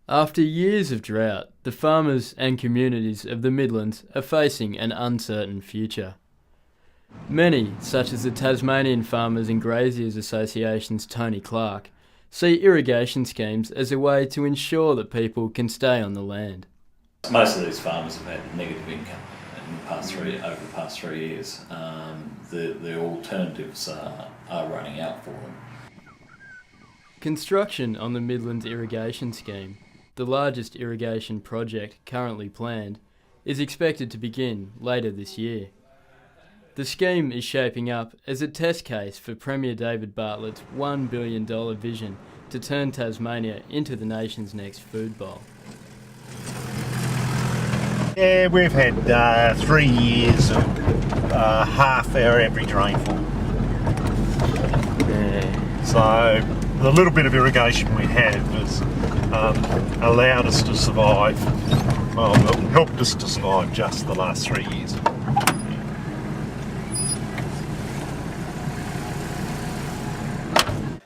After years of drought, the farmers and communities of the Midlands are facing an uncertain future. Many, such as the Tasmanian Farmers and Graziers Association's Tony Clark, see irrigation schemes as a way to ensure that people can stay on the land. Most of these farmers have had negative income over the past 3 years. The alternatives are running out for them. Construction on the Midlands Irrigation Scheme, the largest irrigation project currently planned, is expected to begin later this year. The scheme is shaping up as a test case for Premier David Bartlett's $1 billion vision to turn Tasmania into the nation's next food bowl. Yeah, we've had 3 years of half our average rainfall. So the little bit of irrigation we have has allowed us to survive, helped us to survive just the last 3 years.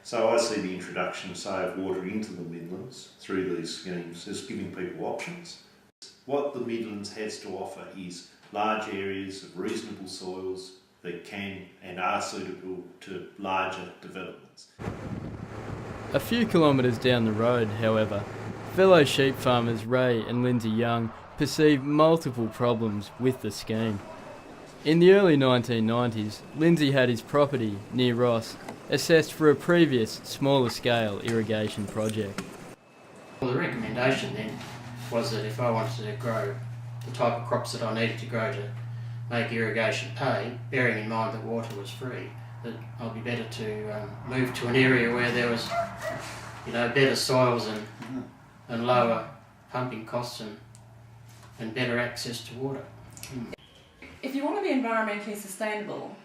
So I see the introduction, say, of water into the Midlands through these schemes as giving people options. What the Midlands has to offer is large areas of reasonable soils that can and are suitable to larger developments. A few kilometres down the road, however, fellow sheep farmers Ray and Lindsay Young perceive multiple problems with the scheme. In the early 1990s, Lindsay had his property near Ross assessed for a previous smaller scale irrigation project. Well, the recommendation then was that if I wanted to grow the type of crops that I needed to grow to make irrigation pay, bearing in mind that water was free, that I'd be better to move to an area where there was, better soils and lower pumping costs and better access to water. If you want to be environmentally sustainable,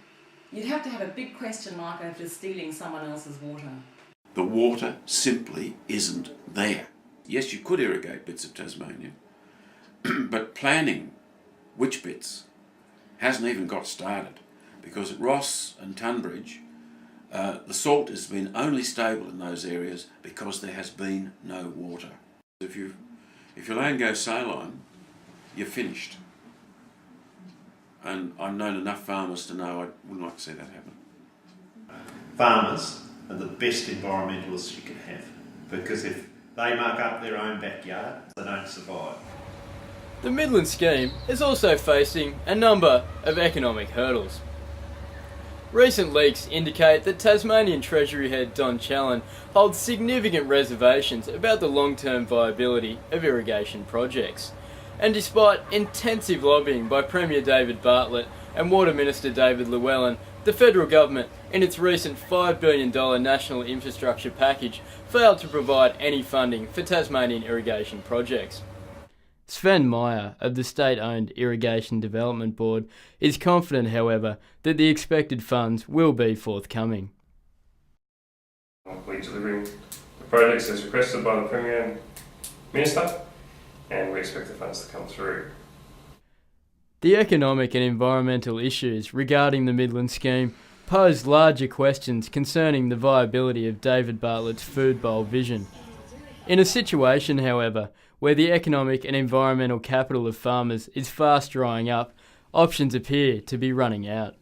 you'd have to have a big question mark over stealing someone else's water. The water simply isn't there. Yes, you could irrigate bits of Tasmania, but planning which bits hasn't even got started, because at Ross and Tunbridge, the salt has been only stable in those areas because there has been no water. If your land goes saline, you're finished. And I've known enough farmers to know I wouldn't like to see that happen. Farmers are the best environmentalists you can have, because if they muck up their own backyard, they don't survive. The Midlands scheme is also facing a number of economic hurdles. Recent leaks indicate that Tasmanian Treasury head Don Challen holds significant reservations about the long-term viability of irrigation projects. And despite intensive lobbying by Premier David Bartlett and Water Minister David Llewellyn, the federal government, in its recent $5 billion national infrastructure package, failed to provide any funding for Tasmanian irrigation projects. Sven Meyer of the state-owned Irrigation Development Board is confident, however, that the expected funds will be forthcoming. We're delivering the projects as requested by the Premier and Minister, and we expect the funds to come through. The economic and environmental issues regarding the Midlands scheme pose larger questions concerning the viability of David Bartlett's food bowl vision. In a situation, however, where the economic and environmental capital of farmers is fast drying up, options appear to be running out.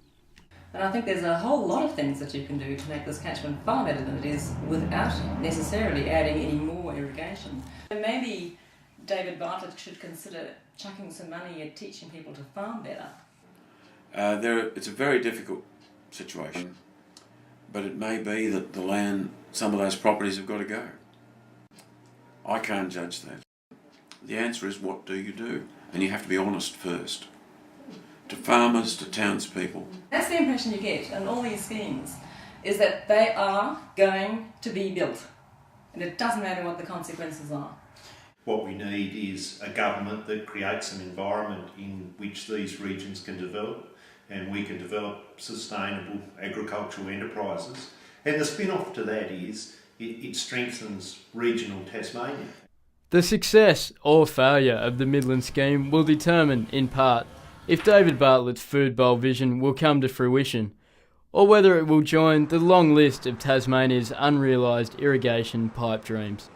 And I think there's a whole lot of things that you can do to make this catchment far better than it is without necessarily adding any more irrigation. And maybe David Bartlett should consider chucking some money at teaching people to farm better. It's a very difficult situation, but it may be that the land, some of those properties have got to go. I can't judge that. The answer is, what do you do? And you have to be honest first. To farmers, to townspeople. That's the impression you get in all these schemes, is that they are going to be built. And it doesn't matter what the consequences are. What we need is a government that creates an environment in which these regions can develop, and we can develop sustainable agricultural enterprises. And the spin-off to that is it strengthens regional Tasmania. The success or failure of the Midlands scheme will determine, in part, if David Bartlett's food bowl vision will come to fruition, or whether it will join the long list of Tasmania's unrealised irrigation pipe dreams.